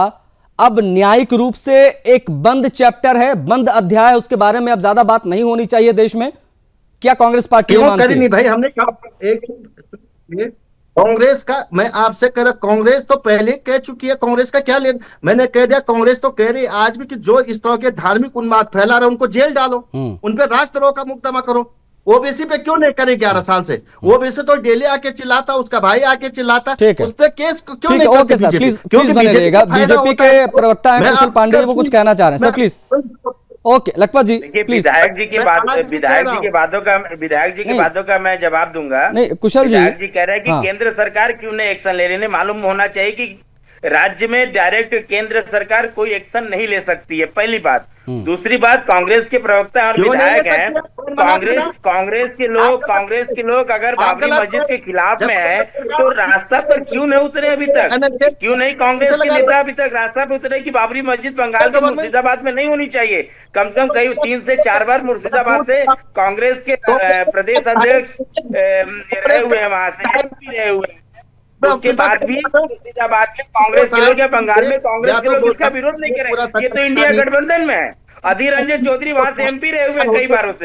Speaker 1: अब न्यायिक रूप से एक बंद चैप्टर है, बंद अध्याय है, उसके बारे में अब ज्यादा बात नहीं होनी चाहिए देश में? क्या कांग्रेस पार्टी मानती है?
Speaker 5: नहीं भाई, हमने कहा एक कांग्रेस का, मैं आपसे कह रहा, कांग्रेस तो पहले कह चुकी है, कांग्रेस का क्या लेना। मैंने कह दिया, कांग्रेस तो कह रही है आज भी कि जो इस तरह के धार्मिक उन्माद फैला रहे उनको जेल डालो, उन पे राष्ट्रद्रोह का मुकदमा करो। ओबीसी पे क्यों नहीं करे 11 साल से? ओबीसी तो डेली आके चिल्लाता, उसका भाई आके चिल्लाता, उस पे केस क्यों नहीं करती बीजेपी?
Speaker 1: क्योंकि बीजेपी के प्रवक्ता हैं कुशल पांडे, वो कुछ कहना चाह रहे हैं सर, प्लीज। ओके लखपत जी,
Speaker 4: विधायक जी की बातों का मैं जवाब दूंगा।
Speaker 1: नहीं कुशल जी,
Speaker 4: विधायक जी कह रहे हैं कि केंद्र सरकार क्यों नहीं एक्शन ले रही है। मालूम होना चाहिए कि राज्य में डायरेक्ट केंद्र सरकार कोई एक्शन नहीं ले सकती है, पहली बात। दूसरी बात, कांग्रेस के प्रवक्ता और विधायक हैं, कांग्रेस के लोग अगर बाबरी मस्जिद के खिलाफ में है तो रास्ता पर क्यों नहीं उतरे अभी तक? क्यों नहीं कांग्रेस के नेता अभी तक रास्ता पर उतरे कि बाबरी मस्जिद बंगाल के मुर्शिदाबाद में नहीं होनी चाहिए? कम से कम कई 3 से 4 बार मुर्शिदाबाद से कांग्रेस के प्रदेश अध्यक्ष रहे हुए हैं, वहां से रहे हुए हैं। उसके बाद भी मुर्शिदाबाद में कांग्रेस के लोग या बंगाल में कांग्रेस के लोग इसका विरोध नहीं करें। ये तो इंडिया गठबंधन में है। अधीर रंजन चौधरी वहां से एमपी रहे हुए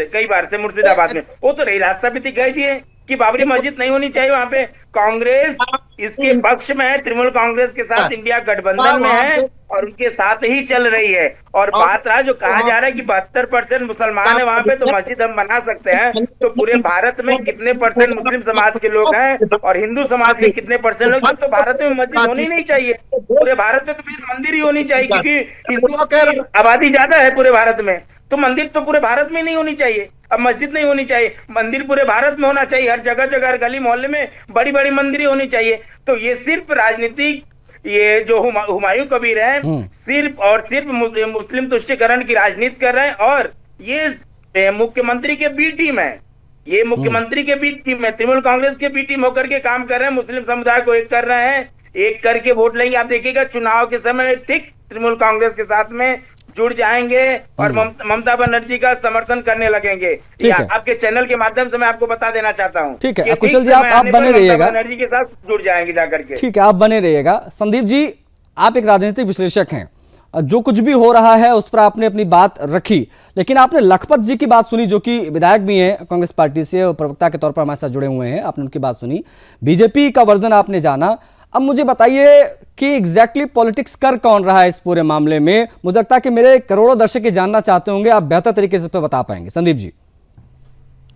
Speaker 4: कई बार से मुर्शिदाबाद में, वो तो नहीं रास्ता भी दिखाई दिए कि बाबरी मस्जिद नहीं होनी चाहिए वहां पे। कांग्रेस इसके पक्ष में है, तृणमूल कांग्रेस के साथ इंडिया गठबंधन में है और उनके साथ ही चल रही है। और बात रहा जो कहा जा रहा है कि 72% मुसलमान है वहां पे, तो मस्जिद हम बना सकते हैं, तो पूरे भारत में कितने परसेंट मुस्लिम समाज के लोग हैं और हिंदू समाज के कितने परसेंट लोग? तो भारत में मस्जिद होनी नहीं चाहिए, पूरे भारत में तो फिर मंदिर ही होनी चाहिए, क्योंकि हिंदुओं की आबादी ज्यादा है पूरे भारत में, तो मंदिर तो पूरे भारत में नहीं होनी चाहिए। अब मस्जिद नहीं होनी चाहिए, मंदिर पूरे भारत में होना चाहिए, हर जगह हर गली मोहल्ले में बड़ी बड़ी मंदिर होनी चाहिए। तो ये सिर्फ राजनीतिक, ये जो हुमायूं कबीर है सिर्फ और सिर्फ मुस्लिम तुष्टीकरण की राजनीति कर रहे हैं। और ये मुख्यमंत्री के बी टीम है, ये मुख्यमंत्री के बी टीम है, तृणमूल कांग्रेस के बी टीम होकर के काम कर रहे हैं, मुस्लिम समुदाय को एक कर रहे हैं, एक करके वोट लेंगे। आप देखिएगा चुनाव के समय ठीक तृणमूल कांग्रेस के साथ में जुड़ जाएंगे और ममता बनर्जी का समर्थन करने लगेंगे। आपके चैनल के माध्यम से मैं आपको बता देना चाहता हूं।
Speaker 1: ठीक है कुशल जी, आप बने रहिएगा,
Speaker 4: बनर्जी के साथ जुड़ जाएंगे जाकर के।
Speaker 1: ठीक है, आप बने रहिएगा। संदीप जी, आप एक राजनीतिक विश्लेषक हैं, जो कुछ भी हो रहा है उस पर आपने अपनी बात रखी, लेकिन आपने लखपत जी की बात सुनी, जो कि विधायक भी हैं कांग्रेस पार्टी से और प्रवक्ता के तौर पर हमारे साथ जुड़े हुए हैं। आपने उनकी बात सुनी, बीजेपी का वर्जन आपने जाना। अब मुझे बताइए कि एग्जैक्टली पॉलिटिक्स कर कौन रहा है इस पूरे मामले में? मुझे लगता है कि मेरे करोड़ों दर्शक जानना चाहते होंगे, आप बेहतर तरीके से इस पर बता पाएंगे। संदीप जी।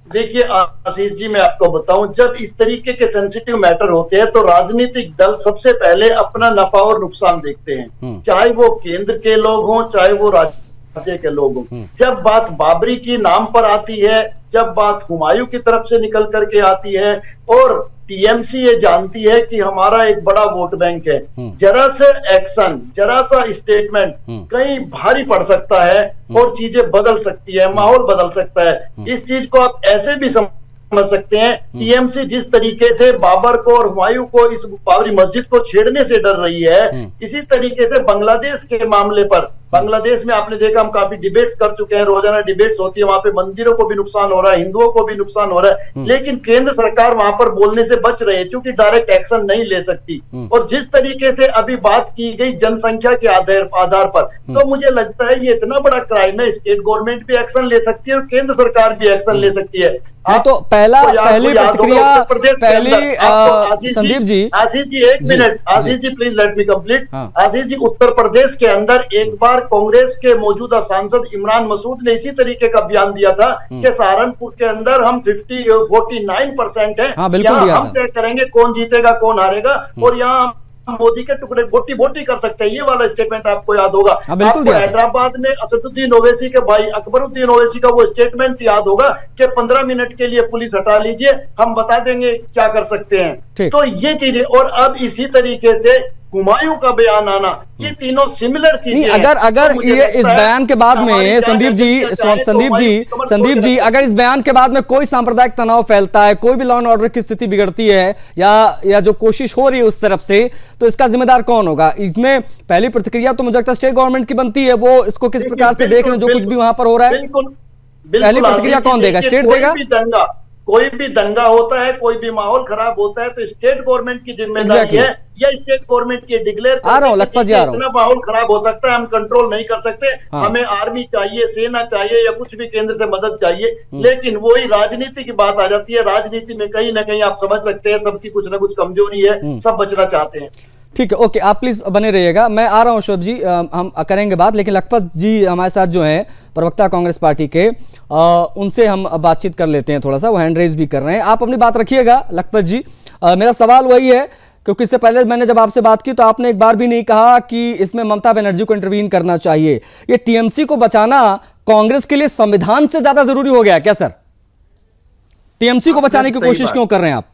Speaker 6: देखिए आशीष जी, मैं आपको बताऊं, जब इस तरीके के सेंसिटिव मैटर होते हैं तो राजनीतिक दल सबसे पहले अपना नफा और नुकसान देखते हैं, चाहे वो केंद्र के लोग हों चाहे वो राज्य के लोग हों। जब बात बाबरी की नाम पर आती है, जब बात हुमायूं की तरफ से निकल करके आती है और टीएमसी ये जानती है कि हमारा एक बड़ा वोट बैंक है, जरा सा एक्शन, जरा सा स्टेटमेंट कहीं भारी पड़ सकता है और चीजें बदल सकती है, माहौल बदल सकता है। इस चीज को आप ऐसे भी समझ सकते हैं, टीएमसी जिस तरीके से बाबर को और हुमायूं को, इस बाबरी मस्जिद को छेड़ने से डर रही है, इसी तरीके से बांग्लादेश के मामले पर बांग्लादेश में आपने देखा, हम काफी डिबेट्स कर चुके हैं, रोजाना डिबेट्स होती है, वहां पे मंदिरों को भी नुकसान हो रहा है, हिंदुओं को भी नुकसान हो रहा है, लेकिन केंद्र सरकार वहां पर बोलने से बच रही है क्योंकि डायरेक्ट एक्शन नहीं ले सकती। और जिस तरीके से अभी बात की गई जनसंख्या के आधार पर, तो मुझे लगता है ये इतना बड़ा क्राइम है, स्टेट गवर्नमेंट भी एक्शन ले सकती है और केंद्र सरकार भी एक्शन ले सकती है।
Speaker 1: तो पहली प्रतिक्रिया संदीप जी,
Speaker 6: आशीष जी एक minute, Ashish ji please let me complete. Ashish ji, Uttar Pradesh के अंदर एक बार कांग्रेस के मौजूदा सांसद इमरान मसूद ने इसी तरीके का बयान दिया था कि सहारनपुर के अंदर हम 49% है, हम तय करेंगे कौन जीतेगा कौन हारेगा, और यहाँ मोदी के टुकड़े बोटी बोटी कर सकते हैं, ये वाला स्टेटमेंट आपको याद होगा। आपको हैदराबाद में असदुद्दीन ओवैसी के भाई अकबरुद्दीन ओवैसी का वो स्टेटमेंट याद होगा कि 15 मिनट के लिए पुलिस हटा लीजिए, हम बता देंगे क्या कर सकते हैं। तो ये चीजें, और अब इसी तरीके से हुमायूं का बयान आना, ये तीनों सिमिलर चीजें।
Speaker 1: अगर ये इस बयान के बाद में संदीप जी अगर इस बयान के बाद में कोई सांप्रदायिक तनाव फैलता है, कोई भी लॉ एंड ऑर्डर की स्थिति बिगड़ती है या जो कोशिश हो रही है उस तरफ से, तो इसका जिम्मेदार कौन होगा? इसमें पहली प्रतिक्रिया तो मुझे लगता है स्टेट गवर्नमेंट की बनती है, वो इसको किस प्रकार से देख रहे हैं जो कुछ भी वहां पर हो रहा है। पहली प्रतिक्रिया कौन देगा? स्टेट देगा?
Speaker 6: कोई भी दंगा होता है, कोई भी माहौल खराब होता है, तो स्टेट गवर्नमेंट की जिम्मेदारी है, या स्टेट गवर्नमेंट की डिक्लेयर इतना माहौल खराब हो सकता है, हम कंट्रोल नहीं कर सकते, हमें आर्मी चाहिए, सेना चाहिए, या कुछ भी केंद्र से मदद चाहिए। लेकिन वही राजनीति की बात आ जाती है, राजनीति में कहीं ना कहीं आप समझ सकते हैं सबकी कुछ ना कुछ कमजोरी है, सब बचना चाहते हैं।
Speaker 1: ठीक है, ओके, आप प्लीज बने रहिएगा, मैं आ रहा हूं शोएब जी, हम करेंगे बात, लेकिन लखपत जी हमारे साथ जो हैं प्रवक्ता कांग्रेस पार्टी के, उनसे हम बातचीत कर लेते हैं थोड़ा सा, वो हैंड रेज भी कर रहे हैं। आप अपनी बात रखिएगा लखपत जी। मेरा सवाल वही है, क्योंकि इससे पहले मैंने जब आपसे बात की तो आपने एक बार भी नहीं कहा कि इसमें ममता बनर्जी को इंटरवीन करना चाहिए। ये टीएमसी को बचाना कांग्रेस के लिए संविधान से ज्यादा जरूरी हो गया क्या सर? टीएमसी को बचाने की कोशिश क्यों कर रहे हैं आप?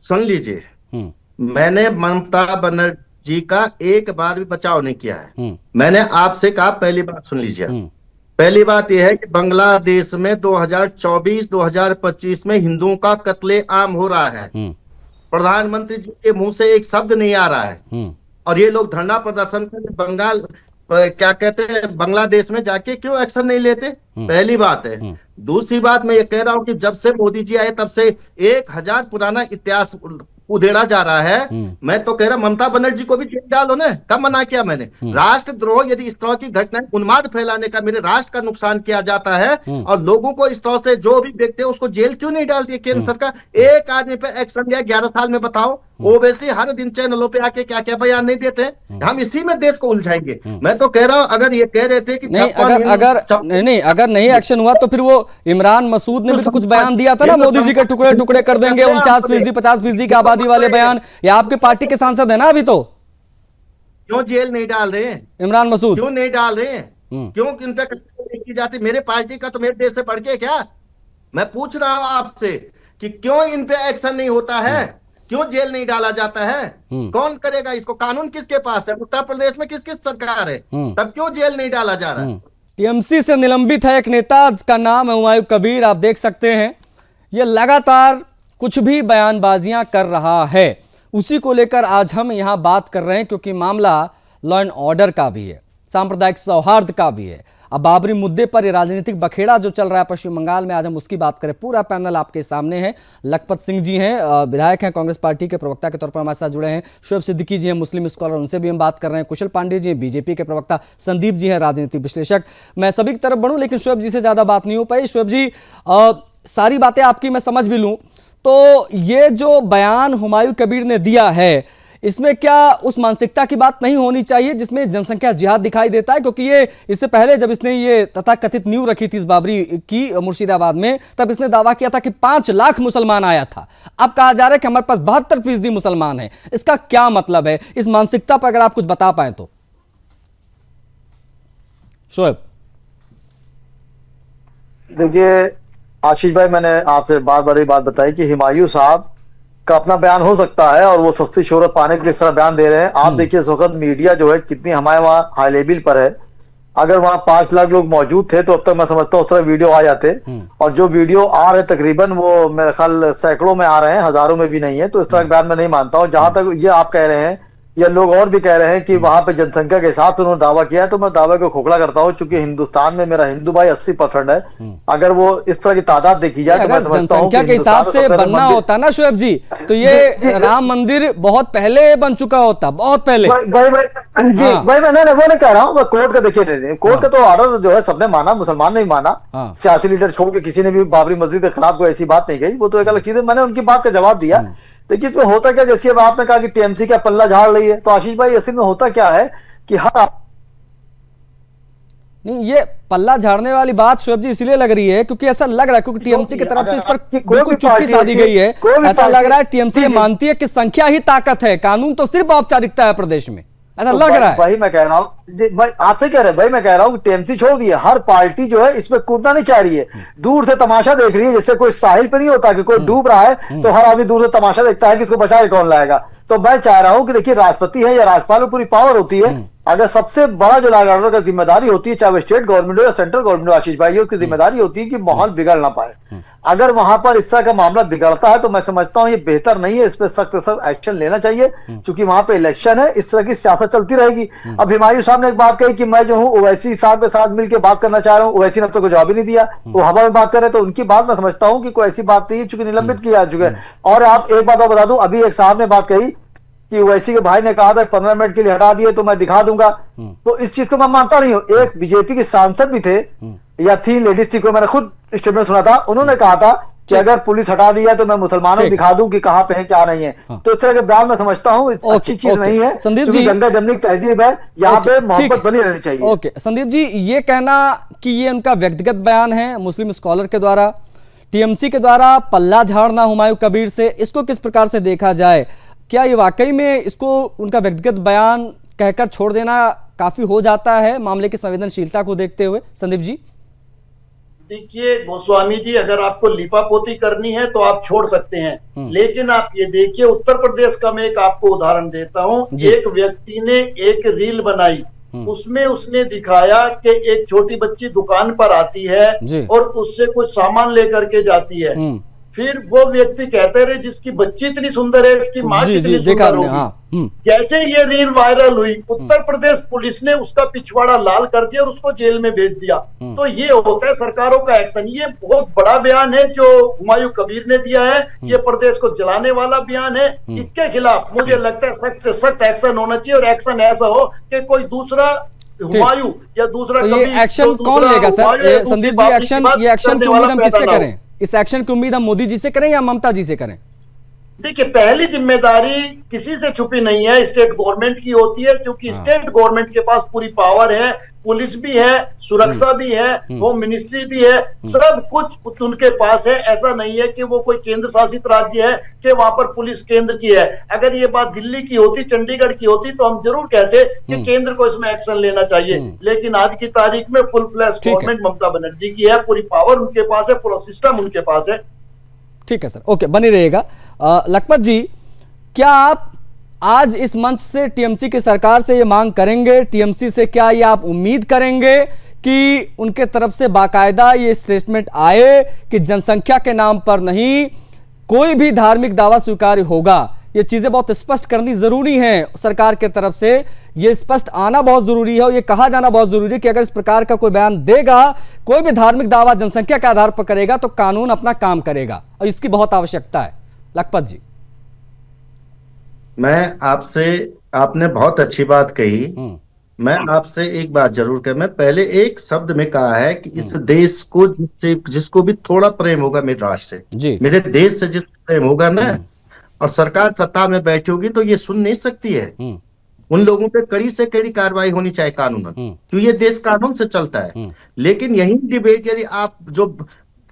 Speaker 5: सुन लीजिए, मैंने ममता बनर्जी का एक बार भी बचाव नहीं किया है। मैंने आपसे कहा, पहली बात सुन लीजिए, पहली बात यह है कि बांग्लादेश में 2024-2025 में हिंदुओं का कत्लेआम हो रहा है, प्रधानमंत्री जी के मुंह से एक शब्द नहीं आ रहा है, और ये लोग धरना प्रदर्शन कर क्या कहते हैं, बांग्लादेश में जाके क्यों एक्शन नहीं लेते? पहली बात है। दूसरी बात मैं ये कह रहा हूं कि जब से मोदी जी आए तब से 1000 पुराना इतिहास उधेड़ा जा रहा है। मैं तो कह रहा ममता बनर्जी को भी जेल डालो ना, कब मना किया मैंने? राष्ट्रद्रोह, यदि इस तरह की घटनाएं, उन्माद फैलाने का, मेरे राष्ट्र का नुकसान किया जाता है और लोगों को इस तरह से जो भी देखते हैं उसको जेल क्यों नहीं डालती है केंद्र सरकार? एक आदमी पे एक्शन लिया 11 साल में, बताओ। ओवैसी हर दिन चैनलों पे आके क्या क्या बयान नहीं देते हैं, हम इसी में देश को उलझाएंगे। मैं तो कह रहा हूं, अगर ये कह रहे थे कि
Speaker 1: अगर नहीं एक्शन हुआ तो फिर वो इमरान मसूद ने भी तो कुछ बयान दिया था ना, मोदी जी के टुकड़े टुकड़े कर देंगे, 49%, 50% की आबादी वाले बयान। ये आपके पार्टी के सांसद है ना अभी, तो
Speaker 5: क्यों जेल नहीं डाल रहे हैं
Speaker 1: इमरान मसूद?
Speaker 5: क्यों नहीं डाल रहे हैं? क्यों इन पे की जाती? मेरे पार्टी का तो मेरे देश से बढ़ के क्या? मैं पूछ रहा हूं आपसे कि क्यों इन पे एक्शन नहीं होता है, क्यों जेल नहीं डाला जाता है? कौन करेगा इसको? कानून किसके पास है? उत्तर प्रदेश में किस किस सरकार है, तब क्यों जेल नहीं डाला जा रहा है?
Speaker 1: टीएमसी से निलंबित है एक नेता, जिसका नाम है हुमायूं कबीर। आप देख सकते हैं ये लगातार कुछ भी बयानबाजियां कर रहा है, उसी को लेकर आज हम यहां बात कर रहे हैं, क्योंकि मामला लॉ एंड ऑर्डर का भी है, सांप्रदायिक सौहार्द का भी है। अब बाबरी मुद्दे पर ये राजनीतिक बखेड़ा जो चल रहा है पश्चिम बंगाल में, आज हम उसकी बात करें। पूरा पैनल आपके सामने है। लखपत सिंह जी हैं, विधायक हैं, कांग्रेस पार्टी के प्रवक्ता के तौर पर हमारे साथ जुड़े हैं। शोएब सिद्दीकी जी हैं, मुस्लिम स्कॉलर, उनसे भी हम बात कर रहे हैं। कुशल पांडे जी हैं, बीजेपी के प्रवक्ता। संदीप जी हैं, राजनीतिक विश्लेषक। मैं सभी की तरफ बढ़ूं, लेकिन शोएब जी से ज्यादा बात नहीं हो पाई। शोएब जी, सारी बातें आपकी मैं समझ भी लूं, तो ये जो बयान हुमायूं कबीर ने दिया है, इसमें क्या उस मानसिकता की बात नहीं होनी चाहिए जिसमें जनसंख्या जिहाद दिखाई देता है? क्योंकि ये इससे पहले जब इसने ये तथाकथित नींव रखी थी इस बाबरी की मुर्शिदाबाद में, तब इसने दावा किया था कि 5 लाख मुसलमान आया था। अब कहा जा रहा है कि हमारे पास 72% मुसलमान है। इसका क्या मतलब है? इस मानसिकता पर अगर आप कुछ बता पाए तो। शोएब,
Speaker 7: देखिए आशीष भाई, मैंने आपसे बार बार ये बात बताई कि हुमायूं साहब का अपना बयान हो सकता है और वो सस्ती शोहरत पाने के लिए इस तरह बयान दे रहे हैं। आप देखिए इस वक्त मीडिया जो है कितनी हमारे वहाँ हाई लेवल पर है। अगर वहाँ 5 लाख लोग मौजूद थे तो अब तक मैं समझता हूँ उस तरह वीडियो आ जाते, और जो वीडियो आ रहे तकरीबन वो मेरे ख्याल सैकड़ों में आ रहे हैं, हजारों में भी नहीं है। तो इस तरह के बयान मैं नहीं मानता हूँ। जहां तक ये आप कह रहे हैं या लोग और भी कह रहे हैं कि वहां पे जनसंख्या के हिसाब से उन्होंने दावा किया है, तो मैं दावे को खोखला करता हूँ, क्योंकि हिंदुस्तान में मेरा हिंदू भाई 80% है। अगर वो इस तरह की तादाद देखी जाए तो मैं
Speaker 1: अगर
Speaker 7: समझता हूँ
Speaker 1: जनसंख्या के हिसाब से बनना होता ना शोएब जी, तो ये राम मंदिर बहुत पहले बन चुका होता, बहुत पहले।
Speaker 7: भाई मैं नहीं वो नहीं कह रहा हूँ, मैं कोर्ट का देखिए, कोर्ट का तो ऑर्डर जो है सबने माना, मुसलमान नहीं माना, सियासी लीडर छोड़ के किसी ने भी बाबरी मस्जिद के खिलाफ कोई ऐसी बात नहीं कही, वो तो एक अलग चीज है। मैंने उनकी बात का जवाब दिया। देखिए इसमें होता क्या, जैसे अब आपने कहा कि टीएमसी का पल्ला झाड़ रही है, तो आशीष भाई असल में होता क्या है कि
Speaker 1: नहीं, ये पल्ला झाड़ने वाली बात शोएब जी इसलिए लग रही है क्योंकि ऐसा लग रहा है, क्योंकि टीएमसी की तरफ से इस पर बिल्कुल चुप्पी साधी गई है। ऐसा लग रहा है टीएमसी मानती है कि संख्या ही ताकत है, कानून तो सिर्फ औपचारिकता है प्रदेश में, ऐसा लग रहा है।
Speaker 7: भाई मैं कह रहा हूँ, भाई आपसे कह रहे हैं, भाई मैं कह रहा हूँ टीएमसी छोड़ दिए, हर पार्टी जो है इसमें कूदना नहीं चाह रही है, दूर से तमाशा देख रही है। जैसे कोई साहिल पे नहीं होता कि कोई डूब रहा है तो हर आदमी दूर से तमाशा देखता है कि इसको बचा के कौन लाएगा। तो मैं चाह रहा हूं कि देखिए राष्ट्रपति है या राज्यपाल को पूरी पावर होती है, अगर सबसे बड़ा जो लॉ एंड ऑर्डर का जिम्मेदारी होती है, चाहे वो स्टेट गवर्नमेंट हो या सेंट्रल गवर्नमेंट हो, आशीष भाई, उसकी जिम्मेदारी होती है कि माहौल बिगड़ ना पाए। अगर वहां पर इस तरह का मामला बिगड़ता है तो मैं समझता हूं ये बेहतर नहीं है, इस पर सख्त सख्त एक्शन लेना चाहिए, क्योंकि वहां पे इलेक्शन है, इस तरह की सियासत चलती रहेगी। अब हुमायूं साहब ने एक बात कही कि मैं जो हूं ओवैसी साहब के साथ मिलकर बात करना चाह रहा हूं, ओवैसी ने अब तक कोई जवाब ही नहीं दिया, वो हवा में बात कर रहे, तो उनकी बात मैं समझता हूं कि कोई ऐसी बात नहीं है, चूंकि निलंबित किया जा चुका है। और आप एक बात और बता दूं, अभी एक साहब ने बात कही कि ओवैसी के भाई ने कहा था 15 मिनट के लिए हटा दिए तो मैं दिखा दूंगा, तो इस चीज को मैं मानता नहीं हूं। एक बीजेपी के सांसद भी थे या थी लेडीज थी, को मैंने खुद स्टेटमेंट सुना था, उन्होंने कहा था कि अगर पुलिस हटा दिया तो मैं मुसलमानों को दिखा दूं कि कहां पे है क्या नहीं है। तो इस तरह के बयान मैं समझता हूं अच्छी चीज नहीं है।
Speaker 1: संदीप जी,
Speaker 7: गंगा जमनी की तहजीब है, यहाँ पे मोहब्बत बनी रहनी चाहिए।
Speaker 1: ओके संदीप जी, ये कहना कि ये उनका व्यक्तिगत बयान है मुस्लिम स्कॉलर के द्वारा, टीएमसी के द्वारा पल्ला झाड़ना हुमायूं कबीर से, इसको किस प्रकार से देखा जाए? क्या ये वाकई में इसको उनका व्यक्तिगत बयान कहकर छोड़ देना काफी हो जाता है मामले की संवेदनशीलता को देखते हुए? संदीप जी
Speaker 6: देखिए गोस्वामी जी, अगर आपको लिपापोती करनी है तो आप छोड़ सकते हैं, लेकिन आप ये देखिए उत्तर प्रदेश का मैं एक आपको उदाहरण देता हूं। एक व्यक्ति ने एक रील बनाई, उसमें उसने दिखाया कि एक छोटी बच्ची दुकान पर आती है और उससे कुछ सामान लेकर के जाती है, फिर वो व्यक्ति कहते रहे जिसकी बच्ची इतनी सुंदर है इसकी माँ कितनी सुंदर होगी। जैसे ये रील वायरल हुई, उत्तर प्रदेश पुलिस ने उसका पिछवाड़ा लाल कर दिया और उसको जेल में भेज दिया। तो ये होता है सरकारों का एक्शन। ये बहुत बड़ा बयान है जो हुमायूं कबीर ने दिया है, ये प्रदेश को जलाने वाला बयान है। इसके खिलाफ मुझे लगता है सख्त से सख्त एक्शन होना चाहिए, और एक्शन ऐसा हो कि कोई दूसरा हुमायूं या दूसरा
Speaker 1: तो ये एक्शन कौन लेगा सर? संदीप जी, ये एक्शन की उम्मीद हम किससे करें? इस एक्शन की उम्मीद हम मोदी जी से करें या ममता जी से करें?
Speaker 6: देखिए पहली जिम्मेदारी किसी से छुपी नहीं है, स्टेट गवर्नमेंट की होती है, क्योंकि स्टेट गवर्नमेंट के पास पूरी पावर है, पुलिस भी है, सुरक्षा भी है, होम मिनिस्ट्री भी है, सब कुछ उनके पास है। ऐसा नहीं है कि वो कोई केंद्र शासित राज्य है कि वहां पर पुलिस केंद्र की है। अगर ये बात दिल्ली की होती, चंडीगढ़ की होती तो हम जरूर कहते कि केंद्र को इसमें एक्शन लेना चाहिए, लेकिन आज की तारीख में full flash government Mamata Banerjee की है, पूरी पावर उनके पास है, पूरा सिस्टम उनके पास है।
Speaker 1: ठीक है सर, ओके, बनी रहेगा। लखपत जी, क्या आप आज इस मंच से टीएमसी की सरकार से ये मांग करेंगे, टीएमसी से क्या ये आप उम्मीद करेंगे कि उनके तरफ से बाकायदा ये स्टेटमेंट आए कि जनसंख्या के नाम पर नहीं कोई भी धार्मिक दावा स्वीकार्य होगा? ये चीजें बहुत स्पष्ट करनी जरूरी है सरकार के तरफ से, ये स्पष्ट आना बहुत जरूरी है और ये कहा जाना बहुत जरूरी है कि अगर इस प्रकार का कोई बयान देगा, कोई भी धार्मिक दावा जनसंख्या के आधार पर करेगा तो कानून अपना काम करेगा, और इसकी बहुत आवश्यकता है। लखपत जी,
Speaker 5: मैं आपसे, आपने बहुत अच्छी बात कही, मैं आपसे एक बात जरूर कर, मैं पहले एक शब्द में कहा है कि इस देश को जिसको भी थोड़ा प्रेम होगा मेरे राष्ट्र से, मेरे देश से जिसको प्रेम होगा ना, और सरकार सत्ता में बैठी होगी तो ये सुन नहीं सकती है। उन लोगों पे कड़ी से कड़ी कार्रवाई होनी चाहिए कानून, क्योंकि ये देश कानून से चलता है। लेकिन यही डिबेट यदि आप जो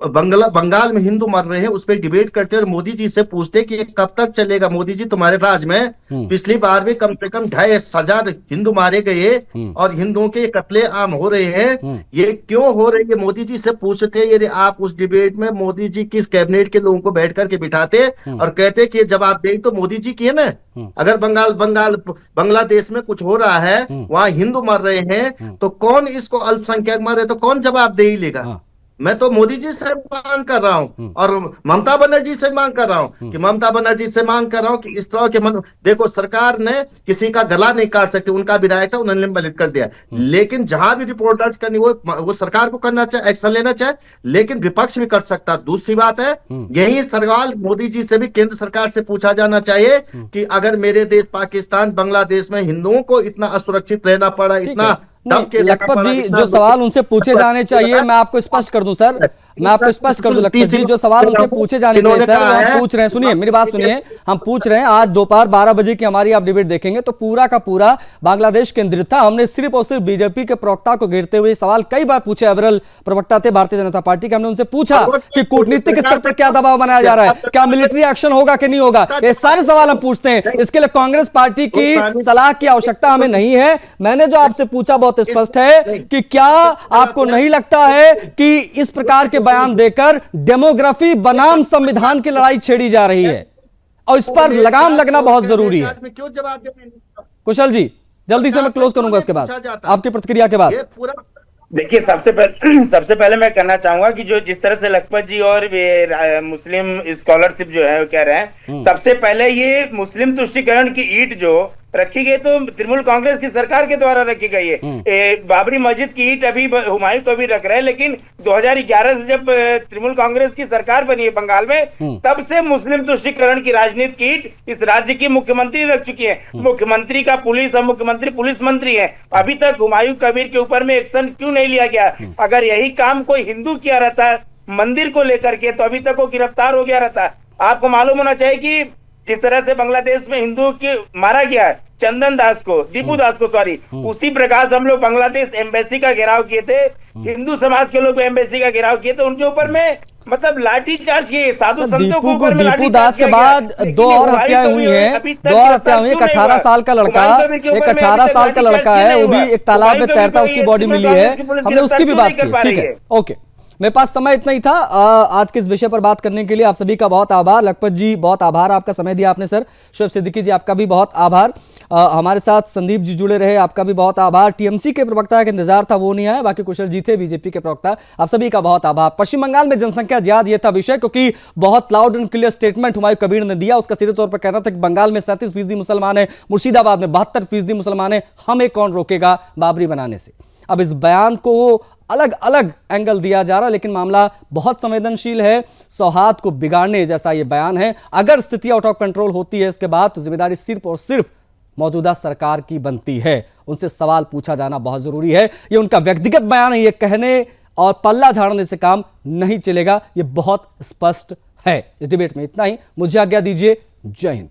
Speaker 5: बंगाल में हिंदू मर रहे हैं उस पर डिबेट करते और मोदी जी से पूछते कि ये कब तक चलेगा मोदी जी तुम्हारे राज में? पिछली बार भी कम से कम 2,500 हिंदू मारे गए और हिंदुओं के कत्ले आम हो रहे हैं, ये क्यों हो रहे हैं? मोदी जी से पूछते। यदि आप उस डिबेट में मोदी जी किस कैबिनेट के लोगों को बैठ करके बिठाते और कहते कि जवाब दे तो मोदी जी की है ना। अगर बांग्लादेश में कुछ हो रहा है, वहां हिंदू मर रहे हैं, तो कौन इसको अल्पसंख्यक मर रहे तो कौन जवाब दे ही लेगा? मैं तो मोदी जी से मांग कर रहा हूं और ममता बनर्जी से मांग कर रहा हूं कि ममता बनर्जी से मांग कर रहा हूं कि इस तरह के देखो, सरकार ने किसी का गला नहीं काट सकती, उनका विधायक था उन्होंने निलंबित कर दिया, लेकिन जहां भी रिपोर्टर्स करनी वो सरकार को करना चाहिए, एक्शन लेना चाहिए, लेकिन विपक्ष भी कर सकता। दूसरी बात है, यही सवाल मोदी जी से भी केंद्र सरकार से पूछा जाना चाहिए कि अगर मेरे देश पाकिस्तान बांग्लादेश में हिंदुओं को इतना असुरक्षित रहना पड़ा, इतना
Speaker 1: लखपत जी, जो सवाल उनसे पूछे जाने चाहिए, मैं आपको स्पष्ट कर दूं सर, मैं आपको स्पष्ट कर दूं लखपत जी, जो सवाल उनसे पूछे जाने चाहिए सर, वो हम पूछ रहे हैं। सुनिए मेरी बात सुनिए, हम पूछ रहे हैं, आज दोपहर 12 बजे की हमारी आप डिबेट देखेंगे तो पूरा का पूरा बांग्लादेश केंद्रित था। हमने सिर्फ और सिर्फ बीजेपी के प्रवक्ता को घेरते हुए सवाल कई बार पूछे, एवरल प्रवक्ता थे भारतीय जनता पार्टी के, हमने उनसे पूछा कि कूटनीतिक स्तर पर क्या दबाव बनाया जा रहा है, क्या मिलिट्री एक्शन होगा कि नहीं होगा, ये सारे सवाल हम पूछते हैं। इसके लिए कांग्रेस पार्टी की सलाह की आवश्यकता हमें नहीं है। मैंने जो आपसे पूछा बहुत स्पष्ट है कि क्या आपको नहीं लगता है कि इस प्रकार के बयान देकर डेमोग्राफी बनाम संविधान की लड़ाई छेड़ी जा रही है और इस पर लगाम लगना बहुत जरूरी है।
Speaker 5: क्यों जवाब दें?
Speaker 1: कुशल जी, जल्दी से मैं क्लोज करूंगा इसके बाद, आपकी प्रतिक्रिया के बाद।
Speaker 4: देखिए, सबसे पहले मैं कहना चाहूंगा कि जो जिस तरह से लखपत जी और मुस्लिम स्कॉलरशिप जो है वो कह रहे हैं, सबसे पहले ये मुस्लिम तुष्टीकरण की ईंट जो रखी गई तो तृणमूल कांग्रेस की सरकार के द्वारा रखी गई है। बाबरी मस्जिद की ईंट अभी हुमायूं को भी रख रहे हैं, लेकिन 2011 से जब तृणमूल कांग्रेस की सरकार बनी है बंगाल में, तब से मुस्लिम तुष्टीकरण की राजनीति की ईंट इस राज्य की मुख्यमंत्री रख चुकी है। मुख्यमंत्री का पुलिस और मुख्यमंत्री पुलिस मंत्री है। अभी तक हुमायूं कबीर के ऊपर में एक्शन क्यों नहीं लिया गया? अगर यही काम कोई हिंदू किया रहता मंदिर को लेकर के तो अभी तक वो गिरफ्तार हो गया रहता। आपको मालूम होना चाहिए कि जिस तरह से बांग्लादेश में हिंदुओं की मारा गया है, चंदन दास को, दीपू दास को, सॉरी, उसी प्रकार से हम लोग बांग्लादेश एम्बेसी का घेराव किए थे, हिंदू समाज के लोग एम्बेसी का घेराव किए थे, उनके ऊपर में मतलब लाठी चार्ज किए, साधु संतों के ऊपर में
Speaker 1: दीपू दास के बाद 2 और हत्याएं हुई हैं, 2 और हत्याएं हुई। एक 18 साल का लड़का, एक 18 साल का लड़का है, वो भी एक तालाब में तैरता, उसकी बॉडी मिली है, हमने उसकी भी बात की। ठीक है, ओके, मेरे पास समय इतना ही था आज के इस विषय पर बात करने के लिए। आप सभी का बहुत आभार। लखपत जी, बहुत आभार, आपका समय दिया आपने सर। शोएब सिद्दीकी जी, आपका भी बहुत आभार। हमारे साथ संदीप जी जुड़े रहे, आपका भी बहुत आभार। टीएमसी के प्रवक्ता का इंतजार था, वो नहीं आया, बाकी कुशल जी थे बीजेपी के प्रवक्ता, आप सभी का बहुत आभार। पश्चिम बंगाल में जनसंख्या ज्यादा, ये था विषय, क्योंकि बहुत loud and clear statement Humayun Kabir ने दिया। उसका सीधे तौर पर कहना था कि बंगाल में 37% मुसलमान है, मुर्शिदाबाद में 72% मुसलमान है, हमें कौन रोकेगा बाबरी बनाने से। अब इस बयान को अलग अलग एंगल दिया जा रहा, लेकिन मामला बहुत संवेदनशील है, सौहार्द को बिगाड़ने जैसा यह बयान है। अगर स्थिति आउट ऑफ कंट्रोल होती है इसके बाद, तो जिम्मेदारी सिर्फ और सिर्फ मौजूदा सरकार की बनती है। उनसे सवाल पूछा जाना बहुत जरूरी है। ये उनका व्यक्तिगत बयान है, ये कहने और पल्ला झाड़ने से काम नहीं चलेगा, ये बहुत स्पष्ट है। इस डिबेट में इतना ही, मुझे आज्ञा दीजिए। जय हिंद।